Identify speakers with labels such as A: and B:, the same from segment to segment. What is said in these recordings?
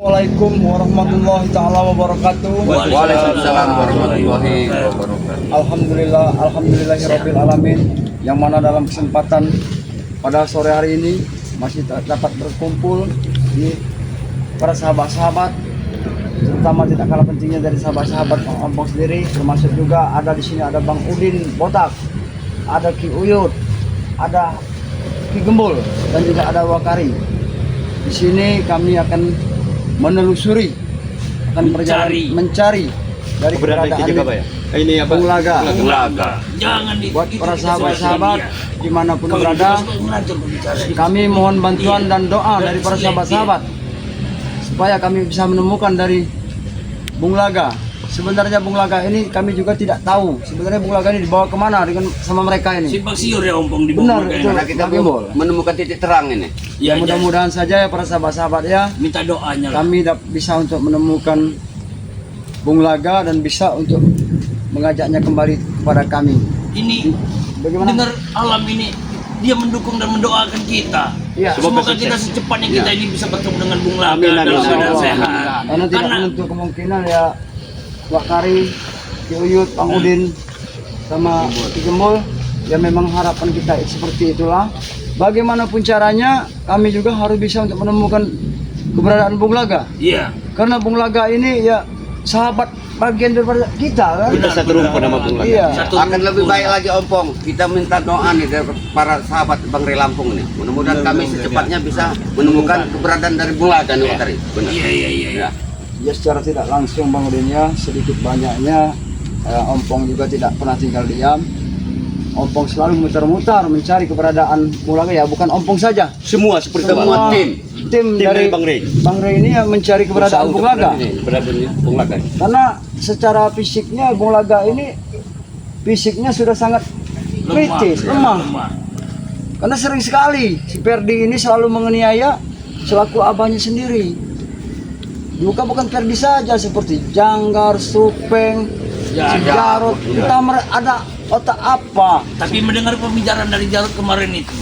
A: Assalamualaikum warahmatullahi taala wabarakatuh.
B: Waalaikumsalam warahmatullahi wabarakatuh.
A: Alhamdulillahirabbil alamin, yang mana dalam kesempatan pada sore hari ini masih dapat berkumpul di para sahabat-sahabat, terutama tidak kalah pentingnya dari sahabat-sahabat Bang Ompong sendiri, termasuk juga ada di sini ada Bang Udin Botak, ada Ki Uyut, ada Ki Gembul, dan juga ada Wakari. Di sini kami akan menelusuri, akan mencari dari keberadaan
B: Ini apa?
A: Bunglaga.
C: Jangan
A: Buat para sahabat-sahabat dimanapun berada, kami mohon bantuan dan doa dari para sahabat-sahabat supaya kami bisa menemukan dari Bunglaga. Sebenarnya Bunglaga ini kami juga tidak tahu. Sebenarnya Bunglaga ini dibawa kemana dengan sama mereka ini?
C: Simpang siur ya Ompong di
A: Benar,
C: Bunglaga
A: itu.
B: Karena kita belum menemukan titik terang ini.
A: Ya, mudah-mudahan saja ya para sahabat-sahabat ya,
C: minta doanya lah.
A: kami bisa untuk menemukan Bunglaga dan bisa untuk mengajaknya kembali kepada kami.
C: Ini
A: Bagaimana?
C: dengar alam ini dia mendukung dan mendoakan kita.
A: Ya,
C: Semoga kita secepatnya kita ini bisa bertemu dengan Bunglaga
B: Amin, amin,
C: dalam keadaan
B: amin.
C: sehat.
A: Karena tidak menutup kemungkinan ya Wakari, Ki Uyut, Bang Udin, sama Ki Gembul, ya memang harapan kita seperti itulah. Bagaimanapun caranya, kami juga harus bisa untuk menemukan keberadaan Bunglaga.
C: Iya.
A: Karena Bunglaga ini ya sahabat bagian daripada kita kan.
B: Kita satu rumpun sama Bunglaga.
A: Iya.
B: Akan lebih baik lagi Ompong. Kita minta doa nih dari para sahabat Bang Rey Lampung nih. Mudah-mudahan kami secepatnya bisa menemukan keberadaan dari Bunglaga nih Wakari. Benar.
C: Iya.
A: Ya secara tidak langsung Bang Udin ya, sedikit banyaknya Ompong juga tidak pernah tinggal diam. Ompong selalu muter-muter mencari keberadaan Bunglaga ya, bukan Ompong saja.
B: Semua tim
A: dari Bang Rey ini yang mencari keberadaan Bunglaga.
B: Bunglaga.
A: Karena secara fisiknya Bunglaga ini fisiknya sudah sangat kritis, lemah. Karena sering sekali si Perdi ini selalu menganiaya selaku abahnya sendiri. Bukan Perdi saja, seperti Janggar, Supeng, si Jarot, kita ada otak apa?
C: Tapi mendengar pembicaraan dari Jarot kemarin itu,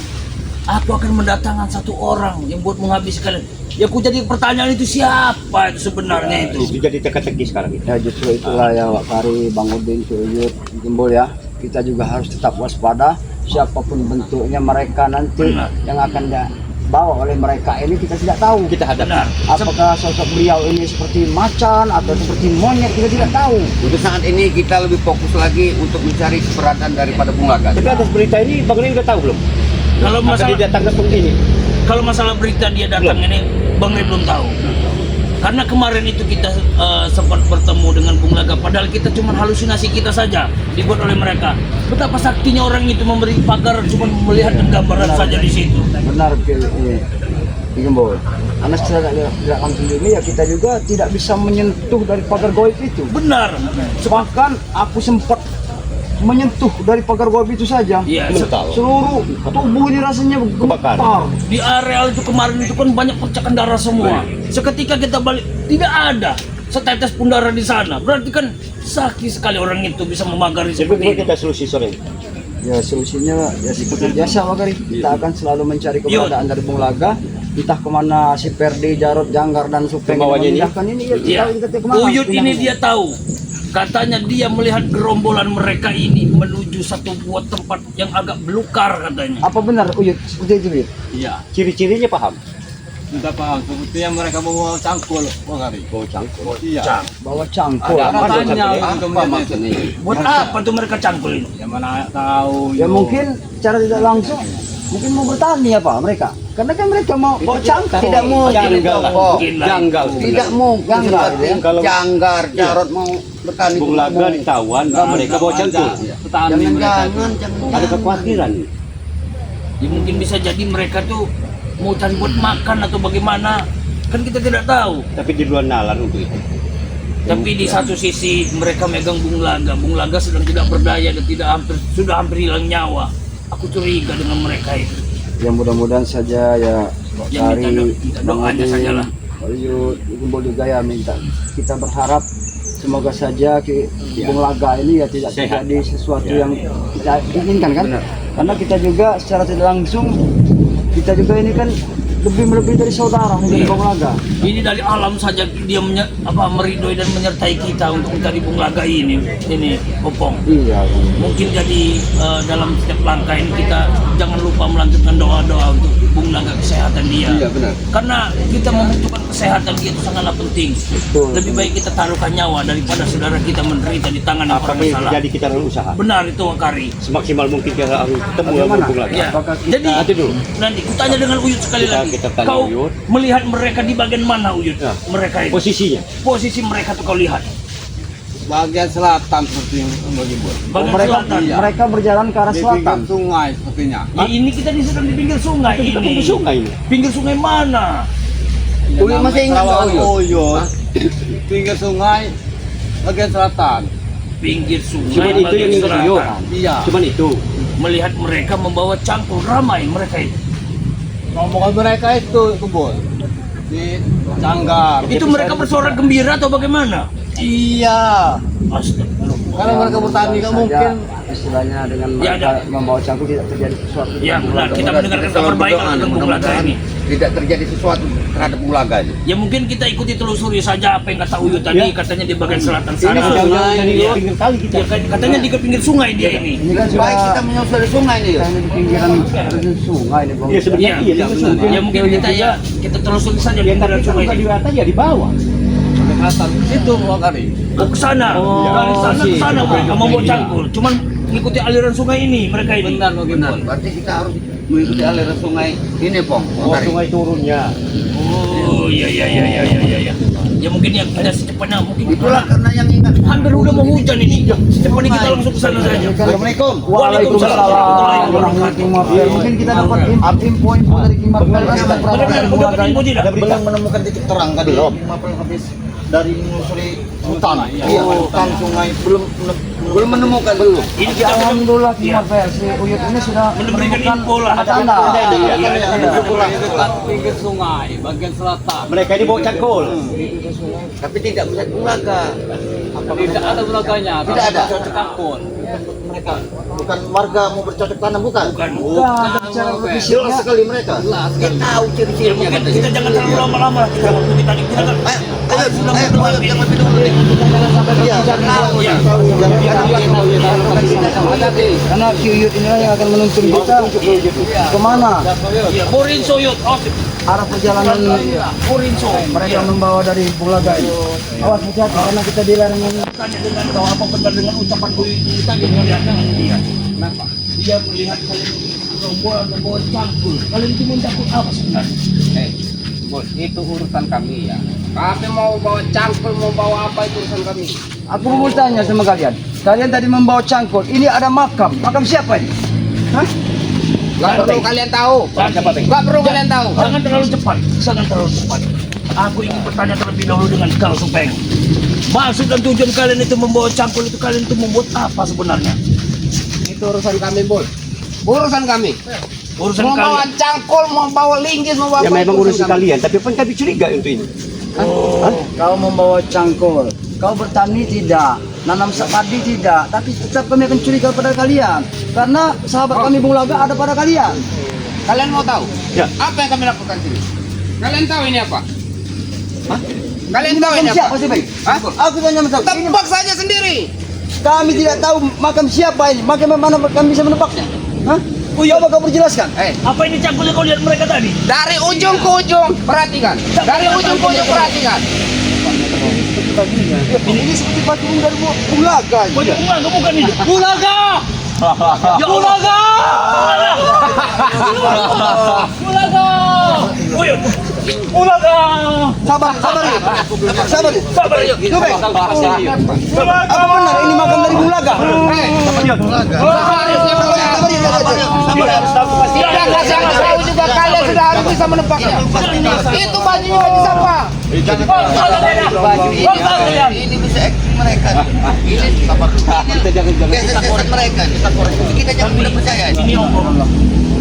C: aku akan mendatangkan satu orang yang buat menghabiskan. Ya aku jadi pertanyaan itu siapa itu sebenarnya itu?
B: Itu jadi teka-teki sekarang itu.
A: Ya justru itulah ya Wakari, Bang Udin, Ki Uyut, Gembul ya. Kita juga harus tetap waspada, siapapun bentuknya mereka nanti yang akan dibawa oleh mereka ini kita tidak tahu.
B: Kita hadapi.
A: Apakah sosok beliau ini seperti macan atau seperti monyet, kita tidak tahu.
B: Untuk saat ini kita lebih fokus lagi untuk mencari keberadaan daripada Bunglaga.
D: Tapi atas berita ini Bang Rey udah tahu belum?
C: Kalau
D: Masa
C: masalah
D: dia datang ke ini?
C: Kalau masalah berita dia datang ini, Bang Rey belum tahu. Karena kemarin itu kita sempat bertemu dengan Bunglaga, padahal kita cuma halusinasi kita saja dibuat oleh mereka. Betapa saktinya orang itu memberi pagar cuma melihat gambaran saja di situ.
A: Benar ini Gembul. Karena secara tidak langsung ini ya kita juga tidak bisa menyentuh dari pagar goib itu.
C: Benar.
A: Bahkan aku sempat menyentuh dari pagar goib itu saja.
C: Iya.
A: Seluruh tubuh ini rasanya gemetar.
C: Di areal itu kemarin itu kan banyak percikan darah semua. Seketika kita balik tidak ada setetes pun darah di sana. Berarti kan sakit sekali orang itu bisa memagari
D: Jadi
C: seperti itu.
D: kita solusi sore.
A: Ya solusinya ya seperti biasa Wakari. Kita akan selalu mencari keberadaan dari Bunglaga. Entah kemana si Perdi, Jarot, Janggar dan Supeng memindahkan ini ya
C: Iya.
A: kita kemana?
C: Uyut ini dia tahu. Katanya dia melihat gerombolan mereka ini menuju satu buah tempat yang agak belukar katanya.
A: Apa benar Uyut seperti itu Uyut?
D: Iya. Ciri-cirinya paham?
E: Tidak paham, sepertinya mereka bawa cangkul, Bang Ari.
D: Oh cangkul.
E: Iya.
A: Bawa cangkul.
E: Ada tanya
B: Apa
E: untuk
B: maksudnya ini?
C: Buat apa tuh mereka cangkul ini?
E: Ya mana tahu.
A: Ya mungkin cara tidak langsung mungkin mau bertani apa mereka? Karena kan mereka mau bawa cangkul.
B: Tidak mungkin itu, Pok.
D: Janggal.
B: Tidak mungkin seperti
D: Kalau-
B: Janggar, Jarot mau bertani.
D: Bunglaga ditawan, mereka bawa cangkul.
E: Petani mereka.
B: Jangan.
D: Ada kekhawatiran.
C: Ya mungkin bisa jadi mereka tuh mau cari buat makan atau bagaimana. Kan kita tidak tahu.
D: Tapi di luar nalar untuk itu.
C: Tapi di satu sisi mereka megang Bunglaga. Bunglaga sedang tidak berdaya dan sudah hampir hilang nyawa. Aku curiga dengan mereka itu.
A: Ya mudah-mudahan saja ya
C: Ya,
A: Wakari,
C: minta
A: Bang
C: doanya
A: Udin,
C: sajalah.
A: Uyut, Gembul juga ya minta. Kita berharap semoga saja Bunglaga ini ya tidak
D: Sehat.
A: terjadi sesuatu yang kita inginkan kan. Karena kita juga secara tidak langsung kita juga ini kan lebih dari saudara dari Bunglaga.
C: Ini dari alam saja dia meridoi dan menyertai kita untuk mencari Bunglaga ini Opong.
A: Iya.
C: Mungkin jadi dalam setiap langkah ini kita jangan lupa melanjutkan doa-doa untuk Bunglaga kesehatan dia.
B: Iya benar.
C: Karena kita membutuhkan kesehatan dia itu sangatlah penting. Lebih baik kita taruhkan nyawa daripada saudara kita menderita di tangan yang
D: Apapun
C: orang
D: yang
C: salah.
D: terjadi kita harus usaha.
C: Benar itu Wakari.
D: Semaksimal mungkin kita harus ketemu
A: Bagaimana?
D: dengan Bung lagi.
C: Ya.
A: Apakah kita-
C: Jadi
D: Nanti dulu.
C: nanti kutanya dengan Uyut sekali
D: Kita-
C: lagi.
D: kita tanya
C: Kau
D: Uyut.
C: melihat mereka di bagian mana Uyut?
D: Ya.
C: Mereka itu.
D: Posisinya.
C: Posisi mereka tuh kau lihat.
E: Bagian selatan seperti yang bagi buat.
C: Bagian
A: mereka
C: selatan.
A: mereka berjalan ke arah
E: Di
A: selatan.
E: pinggir sungai sepertinya.
C: Ya, ini kita sedang di pinggir sungai
D: Kita
C: ini.
D: ke sungai ini.
C: Pinggir sungai mana?
B: Uyut masih ingat nggak, Uyut?
E: Uyut. Pinggir sungai bagian selatan.
C: Pinggir sungai
D: Cuman itu
C: bagian
D: yang ingat
C: selatan.
D: Uyut.
E: Iya.
D: Cuman itu.
C: Melihat mereka membawa cangkul ramai mereka itu.
E: Rombongan mereka itu kebun di Canggar.
C: Itu mereka bersorak gembira atau bagaimana?
E: Iya.
C: Astagfirullah.
E: Karena mereka bertani nggak mungkin.
A: Istilahnya dengan
C: Ya,
A: mereka
C: ada.
A: membawa cangkul tidak terjadi sesuatu.
C: Ya benar, kita mendengarkan kabar baik tentang Bunglaga ini.
B: Tidak terjadi sesuatu terhadap Bunglaga ini.
C: Ya mungkin kita ikuti telusuri saja apa yang kata Uyut tadi, katanya di bagian selatan
D: Ini
C: sana.
D: sudah dari
C: Ya.
D: pinggir kali kita.
C: Ya, katanya di pinggir sungai dia ini.
A: Ini kan
B: Baik kita
A: sudah
B: menyusuri sungai ini.
A: kita ini di pinggiran sungai nih, Bang.
D: Iya sebenarnya
C: Iya,
D: iya.
C: iya,
D: Itu sungai.
C: Ya mungkin kita telusuri saja
D: Ya, tapi
C: pinggiran sungai
D: bukan di
C: ini.
D: atas ya di bawah.
E: Selatan itu Wakari.
C: Oh ke sana, dari sana ke sana mereka membawa cangkul. Cuman mengikuti aliran sungai ini mereka ini.
E: Benar bagi
B: Benar.
E: buat.
B: Berarti kita harus mengikuti aliran sungai ini, Pong.
D: Oh, sungai turunnya.
C: Oh iya iya iya iya iya iya. Ya mungkin yang kita secepatnya mungkin
B: Itulah karena yang ingat.
C: hampir udah mau hujan ini. Secepatnya kita langsung ke sana saja.
B: Assalamualaikum.
A: Waalaikumsalam warahmatullahi wabarakatuh. Mungkin kita dapat info dari Kimbab Polres dan
C: Bagaimana? Kau dapat info tidak?
F: Belum menemukan titik terang tadi. Belum habis dari menyusuri hutan.
B: Iya,
F: Hutan sungai
B: Belum menemukan belum.
C: Ini kita
A: Alhamdulillah
C: Iya.
A: Kimbab si Uyut ini sudah
C: Memberikan
A: menemukan
C: info lah.
A: tanda.
C: Iya, iya.
E: Dekat pinggir sungai bagian selatan.
D: Mereka ini bawa cangkul.
B: Tapi tidak melihat Bunglaga.
E: Tidak ada belakangnya.
B: Tidak ada.
E: Cangkul.
F: mereka bukan warga mau bercocok tanam bukan.
C: Bukan.
A: Bukan, bicara
E: Bukan.
A: lebih
F: Jelas sekali mereka.
B: Dia tahu
C: Ya,
B: ciri-cirinya
C: mungkin
B: katanya.
C: kita jangan terlalu lama-lama lah. Kita waktu kita kita kan
B: Ayo,
C: sudah
B: ayo,
C: berdebat
B: ayo,
C: ini.
B: jangan lebih dulu nih.
C: Iya.
A: karena Uyut inilah yang akan menuntun kita kemana
C: Iya, Borin Soyot. Oh,
A: arah perjalanan
C: Borin So.
A: mereka membawa dari Bulaga ini. Awas hati-hati karena kita di lereng ini.
C: Tanya dengan kau apa benar dengan ucapan Bu tadi melihat dia. Kenapa? Dia melihat kalian rombongan membawa cangkul. Kalian itu mencangkul apa sebenarnya?
B: Bos, itu urusan kami ya. Kami mau bawa cangkul, mau bawa apa itu urusan kami.
A: Aku mau tanya sama kalian. Kalian tadi membawa cangkul. Ini ada makam. Makam siapa ini? Hah?
B: Gak perlu kalian tahu. Gak perlu kalian tahu.
C: Jangan terlalu cepat. Jangan terlalu cepat. Aku ingin bertanya terlebih dahulu dengan kau Supeng. Maksud dan tujuan kalian itu membawa cangkul itu kalian itu membuat apa sebenarnya?
B: Itu urusan kami, Bos. Urusan kami.
C: Urusan
B: Mau bawa
C: kalian.
B: cangkul, mau bawa linggis, mau bawa
D: Ya
B: apa
D: memang
B: itu
D: urusan
B: kami.
D: kalian, tapi pun kami curiga untuk ini.
A: Kau membawa cangkul. Kau bertani tidak, nanam padi tidak, tapi tetap kami akan curiga pada kalian. Karena sahabat kami Bulaga ada pada kalian.
B: Kalian mau tahu?
D: Ya.
B: Apa yang kami lakukan sini? Kalian tahu ini apa? Hah? Kalian
A: Ini
B: tahu
A: makam
B: ini
A: siapa
B: apa?
A: sih, Bang?
B: Hah?
A: Aku tanya sama kau. Ini
B: Tebak saja sendiri.
A: kami tidak tahu makam siapa ini. Makam mana kami bisa menebaknya? Hah? Coba kau perjelaskan.
C: Apa ini cangkul yang kau lihat mereka tadi?
B: Dari ujung ke ujung, perhatikan. Dari ujung ke ujung, perhatikan.
A: Ini seperti batu dari Bulaga.
C: Oh, ya, bukan ini. Bulaga! Ya Bulaga! Bulaga! Uyut. Bulaga!
A: Sabar, sabar. Sabar.
C: Sabar yuk.
A: Coba. Apa benar ini makam dari Bulaga?
B: Tidak siapa tahu juga kalian sudah harus bisa menebaknya. Itu bajunya baju siapa? Ini bisa acting mereka. Ini
D: Kita jangan
B: biasa mereka. Kita jangan mudah percaya.
C: Ini om.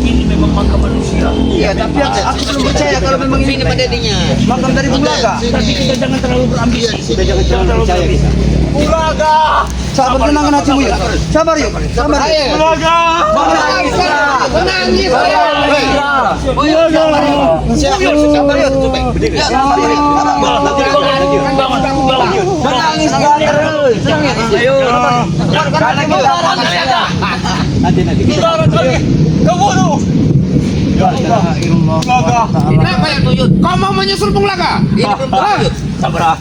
C: ini memang makam manusia.
A: Iya, tapi aku belum percaya kalau memang ini makam dari Bung Laga.
C: Tapi kita jangan terlalu berambisi.
D: Kita jangan terlalu percaya kita.
A: Bung Laga. Sabar, tenangkan hatimu yuk. Sabar yuk. Sabar. Bung Laga. Menangis. Menangis. Sabar yuk. Menangis terus. Ayo.
B: Kenapa yang tuyul? Kau mau menyusul Bung Laga? Ini belum tuyul. Sabar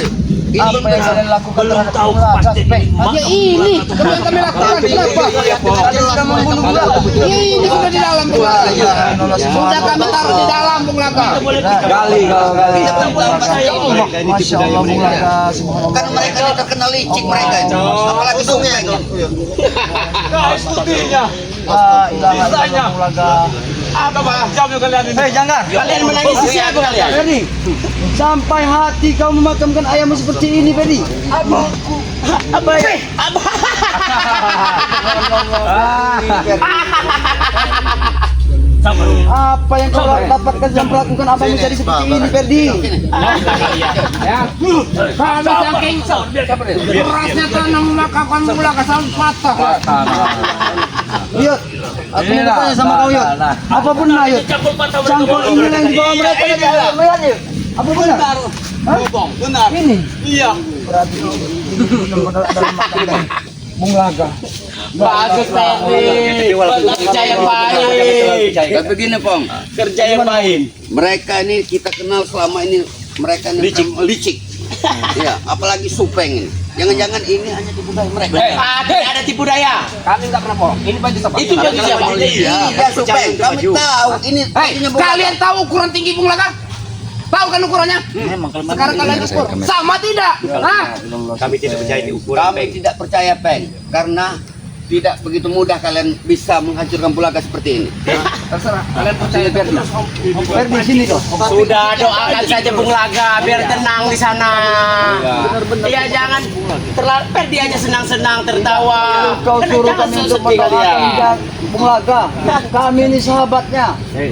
B: yuk. Ini
A: Apa yang kalian lakukan terhadap
C: tahu
A: Bung Laga?
C: pasti
A: Suspek.
B: Ya ini yang kami lakukan. Kenapa?
A: Kalian sudah membunuh Bung Laga.
B: Ini sudah di dalam Bung Laga. Sudah kami taruh di dalam Bung Laga.
A: Gali kau gali. Masya Allah Bung Laga.
B: Kan mereka ini terkenal licik mereka itu. Apalagi sungai ini.
A: La ilaha illallah Bung Laga.
E: Apa Pak? Jawab kalian ini.
A: Hei Janggar.
B: Kalian menangis siapa kalian?
A: Ferdi, sampai hati kau memakamkan ayammu seperti ini, Ferdi. Apa ya? Apa yang kau dapatkan dan melakukan apa yang menjadi seperti ini, Ferdi?
B: Kami saking kerasnya tanah melakukan mula kesal patah.
A: Yud, aku mau bertanya sama kau Yud. Apa benar Yud? Cangkul ini yang dibawa mereka ini melihat Yud. Apa benar? Hah?
E: Benar.
A: Ini?
E: Iya.
A: Berarti benar-benar adalah makam dari Bung Laga.
E: Bagus Ferdi. Kerja yang baik.
B: Tapi begini Pong,
E: Kerja yang baik.
B: mereka ini kita kenal selama ini mereka ini licik. Iya, apalagi Supeng ini. Jangan-jangan ini hanya tipu daya mereka.
E: Ada tipu daya.
B: Kami nggak pernah bohong. Ini baju siapa?
E: Itu baju siapa?
B: Iya, Supeng. Kami tahu ini. Kalian tahu ukuran tinggi Bung Laga? Tahu kan ukurannya? Sekarang kalian ukur. Sama tidak? Hah?
D: Kami tidak percaya di ukuran.
B: Kami tidak percaya Peng, karena tidak begitu mudah kalian bisa menghancurkan Bung Laga seperti ini. Terserah. Kalian percaya Ferdi.
A: Ferdi sini kau.
E: Sudah doakan saja Bung Laga biar tenang di sana. Iya jangan terlalu Ferdi aja senang-senang tertawa.
A: Kau suruh
E: Jangan
A: kami untuk
E: sedih kalian.
A: mendoakan Bung Laga. Kami ini sahabatnya.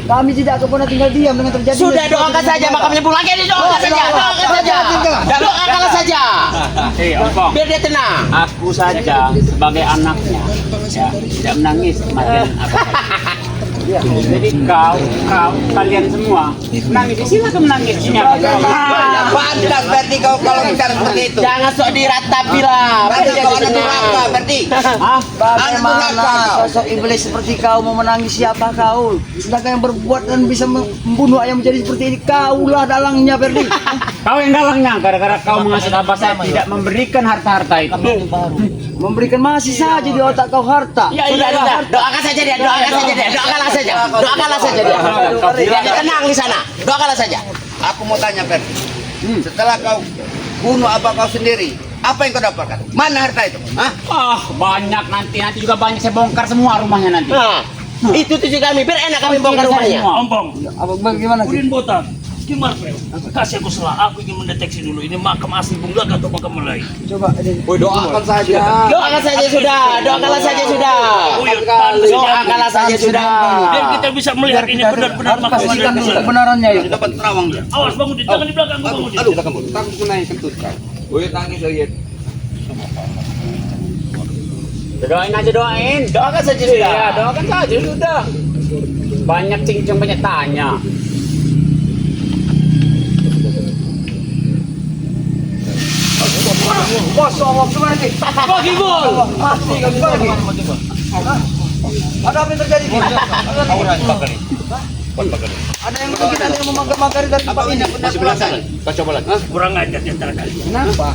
A: Kami tidak akan pernah tinggal diam dengan terjadi.
E: Sudah doakan saja makamnya Bung Laga ini doakan saja. Doakan saja. Doakanlah saja. Biar dia tenang.
G: Aku saja sebagai anaknya ya tidak menangis kematian apa jadi kalian semua menangis silakan menangis ini apa
B: Pantas Ferdi kau kalau bicara seperti itu.
E: jangan sok diratapi lah.
B: Ada kau anak durhaka Ferdi.
A: Bagaimana sosok iblis seperti kau mau menangis siapa kau? Sedangkan yang berbuat dan bisa membunuh ayam menjadi seperti ini kaulah dalangnya Ferdi.
G: kau yang dalangnya gara-gara kau mengasih abah saya tidak memberikan harta-harta itu
A: Memberikan masih saja di otak kau harta.
E: Sudah doakan saja dia, doakanlah saja dia. Biar dia tenang di sana. Doakanlah saja.
B: Aku mau tanya Ferdi. Setelah kau bunuh abang kau sendiri, apa yang kau dapatkan? Mana harta itu? Hah?
G: banyak nanti juga banyak saya bongkar semua rumahnya nanti
E: Nah, itu tujuh kami. Biar enak kami bongkar rumahnya.
C: Ompong,
A: Apa bagaimana sih?
C: Udin Botan, gimana Pel? Kasih aku salah, aku ingin mendeteksi dulu ini makam asli Bung Laga atau makam lain.
A: Coba ini.
B: Doakan saja.
E: Doakanlah saja sudah. Doakanlah saja sudah. Doakanlah saja sudah.
C: Biar kita bisa melihat ini benar-benar makam
A: Pastikan
C: lain.
A: dulu kebenarannya yuk.
B: Dapat terawang dia.
C: Awas Bang Udin, jangan di belakang Bang Udin.
B: Aduh, takut kena yang kentut kan. Uyut nangis Uyut.
G: doain aja
E: Doakan saja sudah.
G: ya doakan saja sudah banyak cincang banyak tanya
A: Masya Allah, gimana sih?
C: Bagi gol.
A: Pasti kau gimana sih? Ada apa yang terjadi? Ada yang kita ada yang memagari dari tempat ini.
B: Masih belasan. Kau coba lagi.
C: Kurang ajar di antara kalian.
A: Kenapa?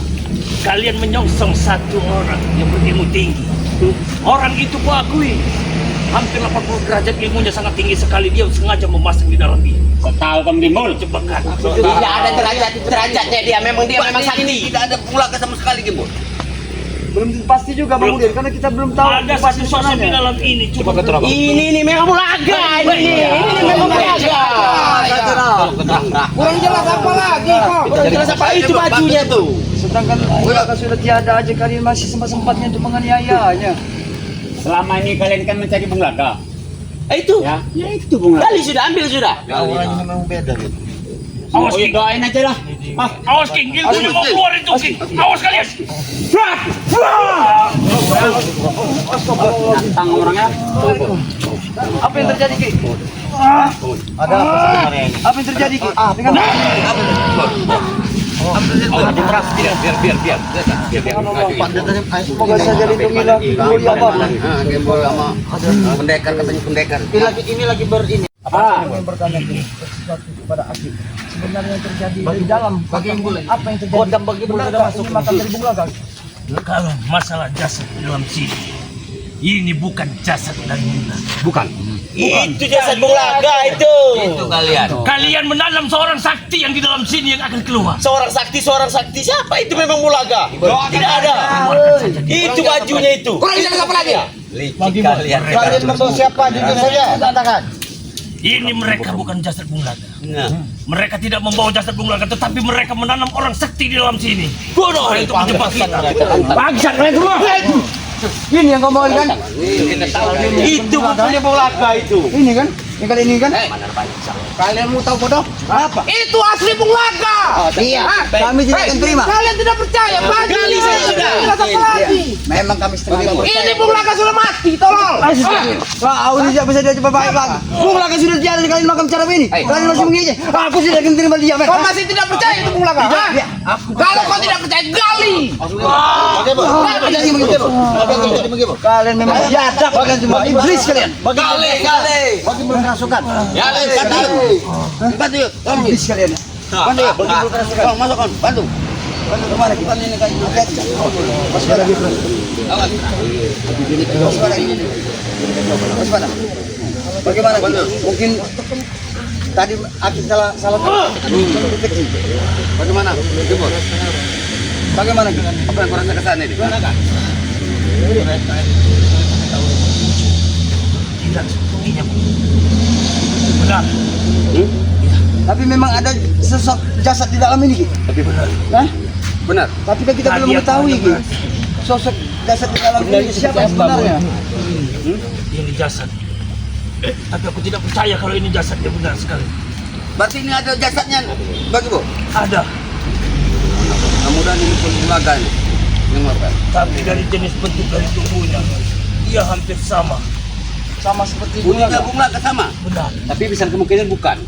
C: Kalian menyongsong satu orang yang berilmu tinggi. Orang itu kuakui hampir 80 derajat ilmunya sangat tinggi sekali. Dia sengaja memasang di dalam dia.
G: tahu kamu timbul
C: Jebakan.
E: Tidak ada derajatnya dia. Memang sakti.
B: Tidak ada Bung Laga sama sekali Gimbul.
A: Belum pasti juga Bang Udin karena kita belum tahu
C: Ada satu sosok di dalam ini. Coba
E: Ini memang Bung Laga. Ini memang Bung Laga.
B: Kurang jelas apa lagi kok?
E: Kurang jelas apa itu bajunya tuh.
A: Sedangkan Laga sudah tiada aja kalian masih sempat-sempatnya untuk menganiayanya.
G: selama ini kalian kan mencari Bung Laga
E: Itu.
G: Ya, itu bunga.
E: Kali sudah ambil sudah.
F: Auranya memang beda gitu.
C: Awas,
G: Oh, ya
C: King.
G: doain aja lah. Ah,
C: Awas, King. Ilmunya mau keluar itu, King. Awas kalian.
G: nantang orangnya.
A: Apa yang terjadi, Ki?
F: Ada apa sebenarnya ini?
A: Apa yang terjadi, Ki? Dengan semoga saja lindungilah mulia Bapa.
B: Gembol sama pendekar, katanya pendekar.
F: Ini lagi berini.
G: Ah,
A: Yang bertanya sesuatu kepada Aki. Sebenarnya yang terjadi di dalam apa yang terjadi? Kodam bagi Bulaga masuk makan dari Bulaga.
C: Kalau masalah jasad di dalam sini, ini bukan jasad dari Bulaga.
G: bukan.
E: Itu jasad Bulaga itu.
B: Itu kalian.
C: Kalian menanam seorang sakti yang di dalam sini yang akan keluar.
E: Seorang sakti siapa itu memang Bulaga? Tidak ada. Itu bajunya itu. Kurang jangan apa lagi ya?
B: Licik kalian.
F: Kalian membawa siapa? Jujur saja. Katakan.
C: Ini mereka bukan jasad Bulaga. Mereka tidak membawa jasad Bulaga, tetapi mereka menanam orang sakti di dalam sini. Bodoh untuk menjebak kita.
G: Bangsat kalian semua.
A: Ini yang kau bawa kan?
E: Itu punya Bulaga itu.
A: Ini kan? Yang kali ini kan?
F: Kalian mau tahu bodoh? Apa?
E: Itu asli Bulaga.
F: Iya.
A: Kami tidak akan terima.
E: Kalian tidak percaya? Kali saya sudah.
F: Memang kami setengah.
E: Ini Bulaga sudah mati, tolong.
A: Wah, aku tidak bisa diajak baik bang. Bulaga sudah tiada kalian makan cara ini. Kalian masih mengijek. Aku tidak akan terima dia.
E: Kau masih tidak percaya itu Bulaga? Kalau kau tidak percaya, gali.
A: Kalian memang biadab kalian semua. Iblis kalian.
E: Gali.
F: Bagi merasukan.
B: Ya, bantu yuk. Tolong yuk.
A: Iblis kalian.
B: Bantu yuk. Tolong masukkan. Bantu.
A: Bantu kemana? Kita ini kan. Masuk lagi terus.
B: Awas.
A: Masuk lagi. Masuk mana? Bagaimana? Mungkin tadi aku salah deteksi.
B: Bagaimana? Jemput.
A: Bagaimana?
B: Apa yang kurang ke sana ini?
C: Tidak sepertinya. Benar.
A: Tapi memang ada sosok jasad di dalam ini, Ki.
B: Tapi benar.
A: Hah?
B: Benar.
A: Tapi kan kita belum mengetahui, Ki. Sosok jasad di dalam ini siapa sebenarnya?
C: Ini jasad. Tapi aku tidak percaya kalau ini jasadnya benar sekali.
B: Berarti ini ada jasadnya. Bagi Bu.
C: Ada.
B: Mudah-mudahan ini pun Bulaga ini. Yang apa?
C: Tapi dari jenis bentuk dari tubuhnya, ia hampir sama.
A: Sama seperti
B: Bunyinya Bulaga sama.
C: Benar.
G: Tapi bisa kemungkinan bukan.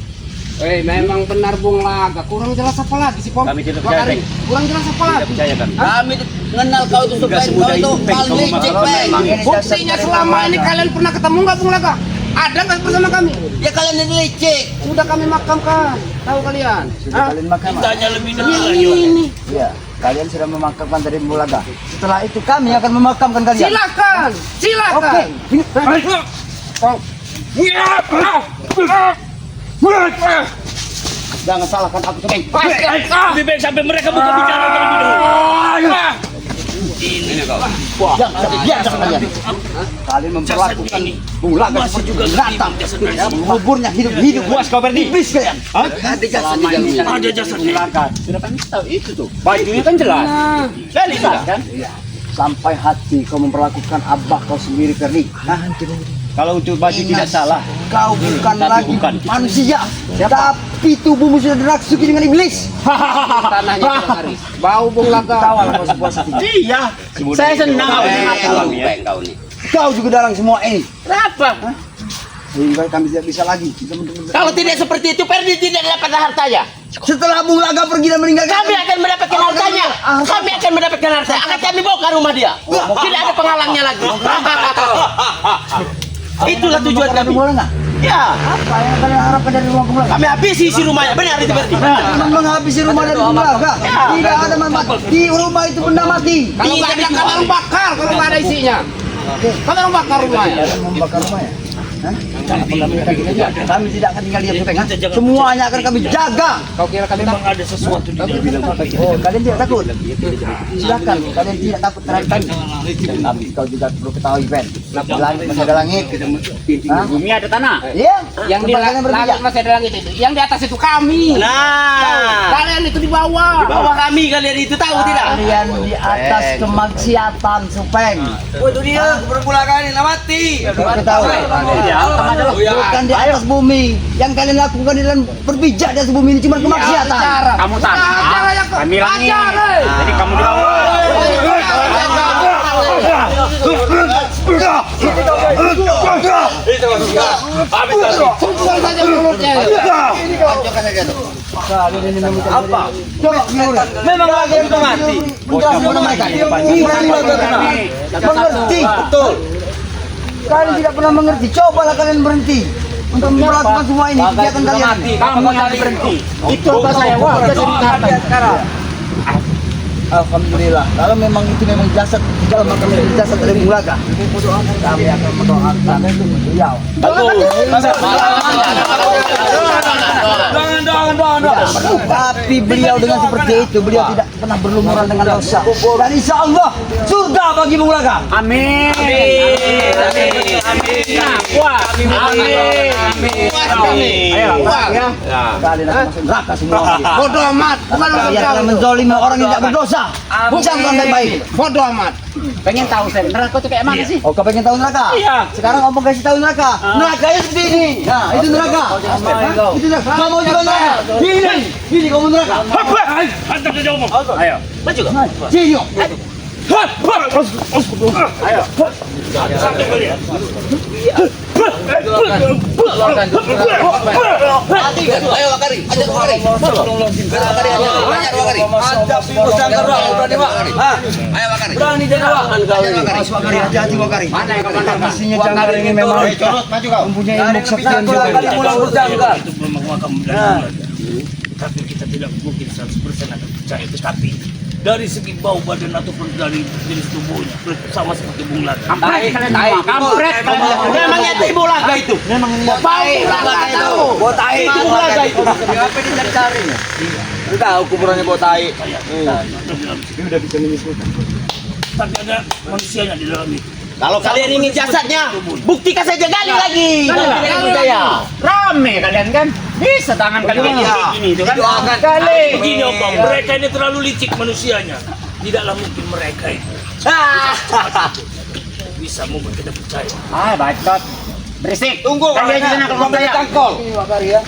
E: Memang benar Bulaga. Kurang jelas apa lagi sih, Pom?
G: Kami tidak percaya.
E: Kurang jelas apa lagi?
G: Tidak percaya kan?
B: Kami mengenal kau itu supaya kau itu paling licik, Bang.
E: Buktinya selama ini kalian pernah ketemu nggak Bulaga? Ada nggak bersama kami?
B: Ya kalian ini licik.
E: Sudah kami makamkan. Tahu kalian?
A: Sudah kalian makan.
C: Tanya lebih detail lagi.
E: Ini.
A: Iya, kalian sudah memakamkan dari Bulaga. Setelah itu kami akan memakamkan kalian.
E: Silakan.
A: Oke. Ini jangan salahkan aku tuh.
C: Lebih baik sampai mereka buka bicara terlebih dahulu.
B: Ini kau.
A: Jangan kalian. Kalian memperlakukan Bulaga
C: Masih
A: seperti
C: juga
A: binatang.
C: jasad
A: Ya, menguburnya hidup-hidup.
G: Puas kau Berdi?
A: Iblis kalian.
B: Ada jasad di dalam ini.
C: Ada jasadnya.
G: Sudah kami tahu itu tuh. Bajunya kan jelas. Kali sudah kan?
A: Sampai hati kau memperlakukan abah kau sendiri, Ferdi.
G: Kalau untuk baju tidak salah.
A: Kau bukan
G: Tapi
A: lagi
G: bukan.
A: manusia, tapi tubuhmu sudah dirasuki dengan iblis.
E: Tanahnya Haris. Bau Bulaga.
A: Tawalah kau sepuas hati.
G: Iya. Saya senang
B: Kau
G: aku
B: tahu
G: ya.
B: kau nih.
A: Kau juga dalam semua ini.
E: Kenapa?
A: Sehingga kami tidak bisa lagi.
E: Kalau tidak seperti itu, Ferdi tidak dapat hartanya.
A: Setelah Bulaga pergi dan meninggalkan
E: Kami akan mendapatkan hartanya. Kami akan mendapatkan harta. Akan kami bawa ke rumah dia. Tidak ada penghalangnya lagi. Itulah tujuan kami.
A: Bulaga.
E: Ya,
A: Apa yang kalian harapkan dari rumah Bulaga?
E: kami habisi isi rumahnya. Benar itu Ferdi.
A: Menghabisi rumah dari Bulaga. Tidak ada di rumah itu benda mati.
E: Kalau nggak ada kalian bakar kalau nggak ada isinya. Kalian bakar rumahnya.
A: Membakar rumahnya. Hah? Kami tidak akan tinggal diam Peng. Semuanya akan kami jaga.
E: Kau kira kami
C: Memang ada sesuatu di dalam.
A: Oh, kalian tidak takut? Silakan, kalian tidak takut terhadap kami. Tapi kau juga perlu ketahui, Ben.
F: Langit masih ada langit. Hah?
G: Bumi ada tanah.
F: Iya.
E: Yang di langit masih ada langit itu. Yang di atas itu kami.
F: Nah.
E: Kalian itu di bawah. Di bawah kami kalian itu tahu tidak?
F: Kalian di atas kemaksiatan, Supeng.
A: Oh itu dia berbulakan ini mati.
F: Kita tahu. Bukan di atas bumi. Yang kalian lakukan di dalam berpijak di atas bumi ini cuma kemaksiatan.
G: Kamu tanah, kami langit. Jadi kamu di bawah.
A: Apa? Memang lagi yang mati.
F: Mengerti. Betul. Kalian tidak pernah mengerti. Cobalah kalian berhenti untuk melakukan semua ini kegiatan kalian.
G: Kamu yang berhenti. Itu apa saya? Wah,
A: Sekarang.
F: Alhamdulillah. Kalau memang itu memang jasad kalau makam itu jasad dari Bulaga, kami akan mendoakan beliau. Tapi beliau dengan seperti itu, beliau tidak pernah berlumuran dengan dosa. Dan insya Allah surga bagi Bulaga.
G: Amin. Wah, amin. Ayo, ya.
F: Kalian akan masuk neraka semua.
E: Bodoh amat. Bukan
F: Kalian akan menzalimi orang yang tidak berdosa. Bukan orang baik.
E: bodoh amat.
G: Pengen tahu saya neraka tuh kayak mana sih?
F: Oh, kau pengen tahu neraka?
G: Iya.
F: Sekarang om kasih tahu neraka. Nerakanya seperti ini. Nah, itu neraka. Itu neraka. Kau mau juga neraka? Ini kamu neraka.
G: Ayo. Maju.
F: Sini.
G: Ayo.
B: Ayo Wakari, ajar Wakari. Ayo Wakari.
A: Berani dia Wak.
F: Wakari, hati-hati Wakari.
G: Mana yang komandan?
F: Mestinya Jangkar ini memang mempunyai ilmu kesaktian juga.
A: Pulang berjangkar.
C: Itu memang makam dan tapi kita tidak mungkin 100% akan percaya. Tetapi dari segi bau badan ataupun dari jenis tubuhnya sama seperti Bung Laga.
G: Kampret kalian semua. Kampret.
E: Memang itu ibu laga itu.
F: Memang
E: Bau laga itu.
A: Botai itu
E: Bulaga itu.
A: Apa dicari-cari? Lu tahu kuburannya botai.
C: Tapi ada manusianya di dalam itu.
E: Kalau kalian ingin jasadnya, buktikan saja gali lagi. Kalau tidak percaya.
G: Rame kalian kan? Bisa tangan kalian gini itu kan?
C: Kali begini Om, mereka ini terlalu licik manusianya. Tidaklah mungkin mereka itu bisa membuat kita percaya.
G: Ah, bacot. Berisik.
A: Tunggu.
G: Kalian di sana kalau saya.
A: Tangkol.
F: Ini Wakari ya.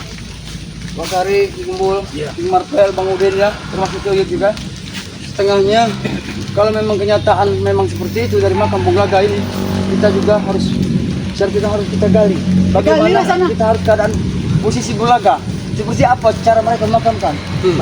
F: Wakari, Kumpul,
C: Iya.
F: King Marvel, Bang Udin ya, termasuk Tuyut juga. Setengahnya, kalau memang kenyataan memang seperti itu dari makam Bung Laga ini, kita juga harus, kita harus kita gali. Bagaimana kita harus keadaan posisi Bung Laga, seperti apa cara mereka memakamkan.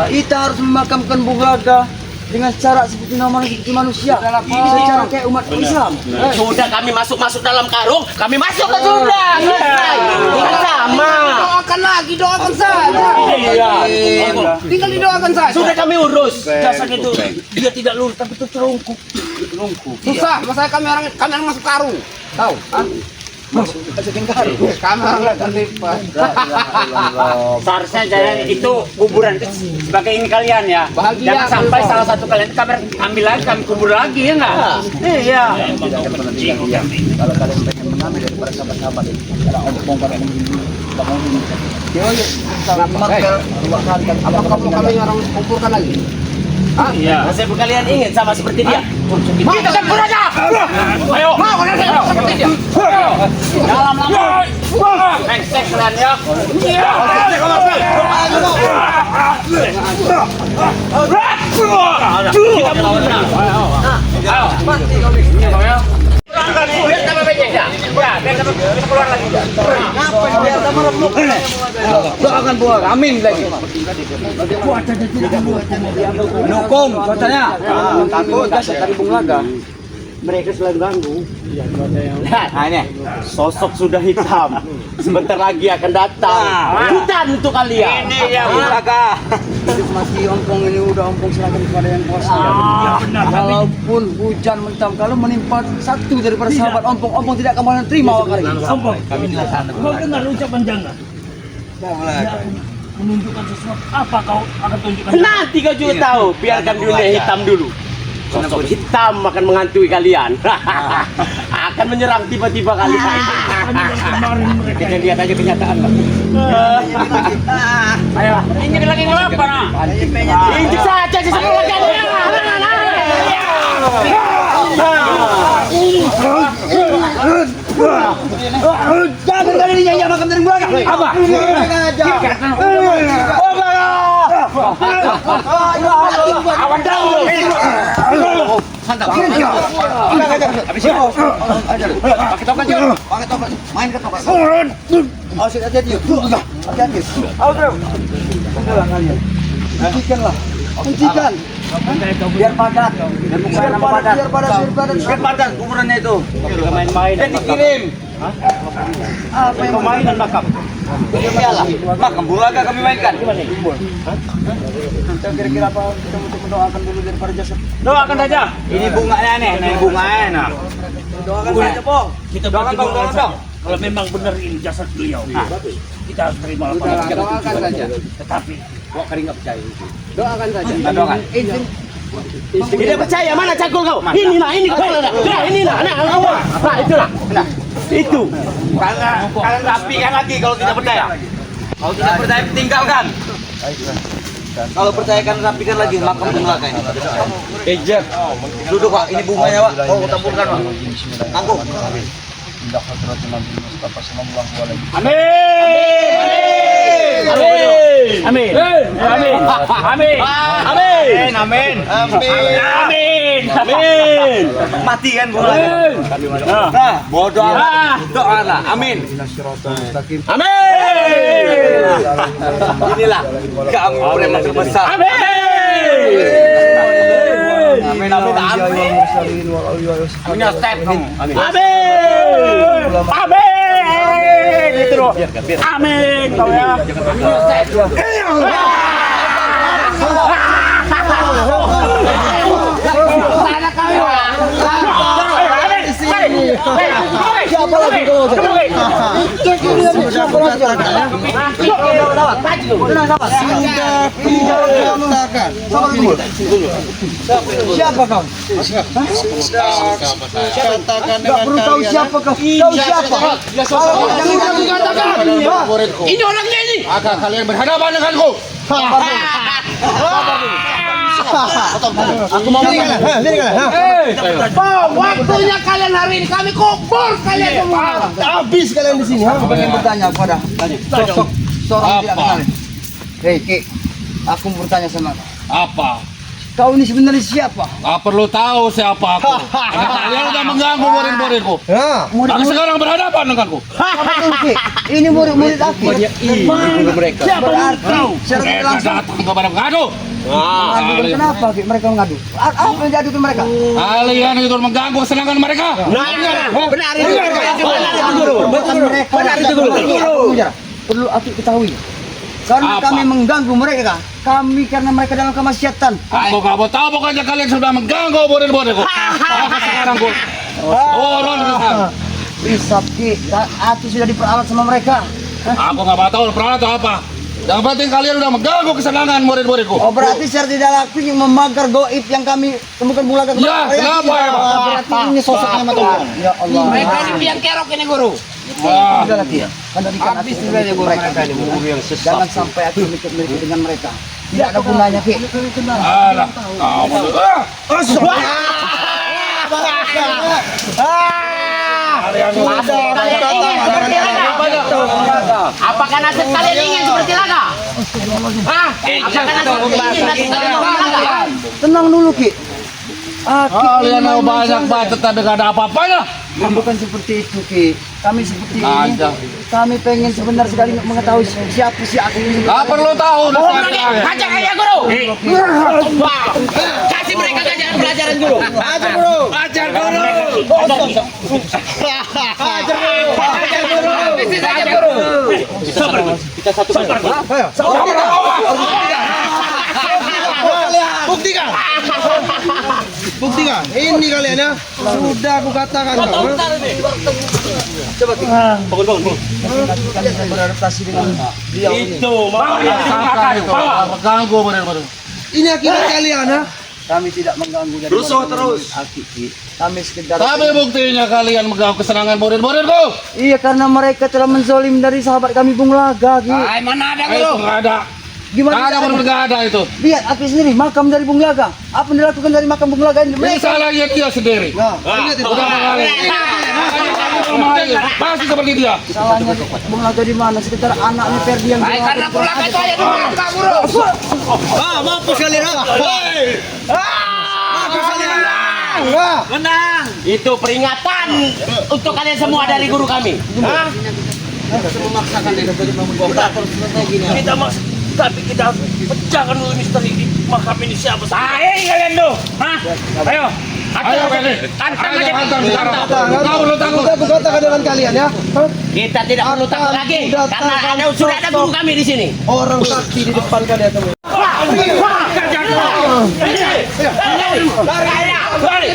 F: Kita harus memakamkan Bung Laga dengan cara seperti manusia, secara kayak umat Islam.
E: Sudah kami masuk dalam karung, kami masuk ke surga. Selesai. Tinggal sama. Doakan lagi, doakan saja.
F: Iya.
E: Tinggal didoakan saja. Sudah kami urus.
C: Jasad itu dia tidak lurus tapi itu terungkup.
E: Susah, masalah kami orang masuk karung. Tahu?
F: Masukin karung.
E: Kami orang terlibat.
G: Seharusnya jangan itu kuburan itu sebagai ini kalian ya.
E: Bahagia.
G: Jangan sampai salah satu kalian itu kami ambil lagi, kami kubur lagi ya enggak? Iya.
F: Kalau kalian pengen mengambil daripada sahabat-sahabat itu, kalau om pada bangun ini, dia sangat Marvel dua kali.
E: Apa kamu kami orang kumpulkan lagi?
G: Iya.
E: Nasib kalian ingin sama seperti dia?
G: Kita tempur aja. Ayo.
E: Mau kalian seperti dia?
G: Dalam lama. Next kalian ya. Kita mundur. Ayo. Ayo. Biar tambah becek ya. Ya, biar tambah keluar lagi.
F: Doakan Bung Laga, amin lagi. Dukung katanya. Takut dari Bung Laga. Mereka selalu ganggu.
E: Nah, ini sosok sudah hitam. Sebentar lagi akan datang. Hutan untuk kalian.
G: Ini ya
F: Bung Laga. Masih ompong ini udah ompong serahkan kepada yang kuasa. Walaupun hujan mentam, kalau menimpa satu daripada sahabat ompong tidak akan terima Wakari.
C: Ompong, kau dengar ucapan jangan. Menunjukkan sesuatu apa kau akan tunjukkan?
E: Nanti kau juga tahu. Biarkan dunia hitam dulu. Sosok hitam akan menghantui kalian. akan menyerang tiba-tiba kali.
G: Kita lihat aja kenyataan, Pak.
E: Ayo,
G: Injek lagi nggak apa, nah.
E: injek saja si sepuluh lagi.
F: Jangan kali ini nyanyi makan dari belakang.
E: Apa? Awan dahulu.
B: Habis itu. Pakai tongkat juga. Pakai tongkat. Main ke tongkat.
F: Oh, hati-hati. Hati-hati. Ayo, bro. Udahlah kalian. Hentikanlah. Hentikan. Biar padat. Biar padat.
B: Biar padat ukurannya itu.
G: Main-main.
B: Dan dikirim.
F: Apa yang
G: Permainan makam.
B: Iyalah. Makam bulaga kami mainkan.
F: kira-kira apa kita untuk mendoakan dulu daripada jasad?
G: Doakan saja. Ini bunganya nih, ini bunganya. Nah.
F: Doakan saja, Pong.
C: Kita berdoa saja. Kalau memang benar ini jasad beliau, kita harus terima laporan.
F: Doakan saja.
C: Tetapi
B: Wah, kering enggak percaya.
F: Doakan saja.
B: Doakan.
E: Tidak percaya mana cangkul kau? Ini nah, ini kau nah, ini nah, nah itu lah, nah itu.
B: Kalian rapikan lagi kalau tidak percaya. Kalau tidak percaya tinggalkan. Kalau percayakan rapikan lagi makam bulaga ini.
F: Ejek.
B: Duduk Pak, ini bunganya Pak. Oh, taburkan Pak. Angkuk.
G: Amin. Amin. Amin. Amin. Amin. Amin. Amin. Amin.
B: Mati kan bulaga. Nah, bodoh amat. Doa lah. Amin.
E: Amin.
B: Inilah kami preman terbesar.
E: Amin.
B: Amin. Amin. Amin. Amin. Step kamu. Amin.
E: Amin. Amin. Itu loh. Amin. Kau ya. Sana kami.
F: Siapa lagi kau? Siapa lagi? Siapa kau? Katakan dengan kalian. Siapa kau? Kau siapa? Jangan katakan.
E: Ini orangnya ini.
F: Akan kalian berhadapan denganku. Aku mau
E: Waktunya kalian hari ini kami kubur kalian semua.
F: habis kalian di sini. Aku pengen bertanya pada sosok seorang tidak kenal. Hei, Ki, aku mau bertanya sama kau.
H: Apa?
F: Kau ini sebenarnya siapa?
H: Nggak perlu tahu siapa aku. Karena kalian udah mengganggu murid-muridku. Tapi sekarang berhadapan denganku.
F: Ki, ini murid-murid aku.
E: Siapa
F: Berarti secara
H: Mereka
F: langsung
H: datang kepada mengadu.
F: mengadu. Kenapa Ki mereka mengadu? Apa yang diadu ke mereka?
H: Kalian itu mengganggu kesenangan mereka.
E: benar itu guru.
F: Benar itu guru. Perlu aku ketahui. Karena
H: Apa?
F: kami mengganggu mereka. Kami karena mereka dalam kemaksiatan.
H: Aku kamu tahu pokoknya kalian sudah mengganggu murid-muridku. Maka sekarang ku turun ke sana.
F: Bisa Ki, aku sudah diperalat sama mereka.
H: Aku nggak tahu peralat atau apa. Yang penting kalian udah mengganggu kesenangan murid-muridku.
F: Oh berarti secara tidak langsung yang memagar goib yang kami temukan bulaga kemarin.
H: Ya, kenapa ya, Pak?
F: Berarti ini sosoknya Mata. Ya Allah.
E: Mereka ini biang kerok ini guru.
H: Wah,
F: Sudah lagi ya. Kan tadi kan habis sudah ya mereka. Jangan sampai aku mikir-mikir dengan mereka. Tidak ada gunanya Ki.
H: alah, kamu tuh.
E: Apakah nasib kalian ingin seperti laga? Apakah nasib kalian ingin nasib kalian seperti laga?
F: Tenang dulu Ki.
H: Kalian mau banyak bacot tapi gak ada apa-apanya.
F: Bukan seperti itu Ki. Kami seperti ini.
H: Ada.
F: Kami pengen sebenarnya sekali mengetahui siapa si aku ini.
H: Gak perlu tahu.
E: Hajar aja guru. Kasih mereka pelajaran guru.
F: Ajar bro.
H: Ajar guru.
F: Ajar bro.
E: Habisi saja guru.
F: Buktikan. Buktikan. Ini kalian ya. Sudah aku katakan kau. Coba Ki. Bangun. Kalian saya beradaptasi dengan dia ini.
H: Mengganggu murid-murid.
F: Ini akibat kalian ya.
A: Kami tidak mengganggu dari
F: Rusuh terus.
A: Kami sekedar
H: Tapi buktinya kalian mengganggu kesenangan murid-muridku.
A: iya karena mereka telah menzolim dari sahabat kami Bung Laga, Ki.
C: Mana ada
H: Itu nggak ada.
A: Gimana?
H: Nggak ada benar nggak ada itu.
A: Lihat Aki sendiri makam dari Bung Laga. Apa yang dilakukan dari makam Bung Laga ini?
H: Ini salahnya dia sendiri.
A: Nah,
H: Udah kali. Masih seperti dia.
A: salahnya Bung Laga di mana? Sekitar anaknya Ferdi yang
C: karena Bung Laga itu aja dulu bro.
F: Mampus kalian.
E: Menang. Itu peringatan untuk kalian semua dari guru kami. Hah?
C: Kita mas, tapi kita harus pecahkan dulu misteri di makam ini siapa sih?
G: Kalian tuh, hah? Ayo,
H: Ayo Ferdi.
G: Hantam aja.
H: Hantam sekarang. Kau belum tanggung.
F: Aku katakan dengan kalian ya.
E: Kita tidak perlu takut lagi karena sudah ada guru kami di sini.
F: Orang sakti di depan kalian semua.
C: Lari!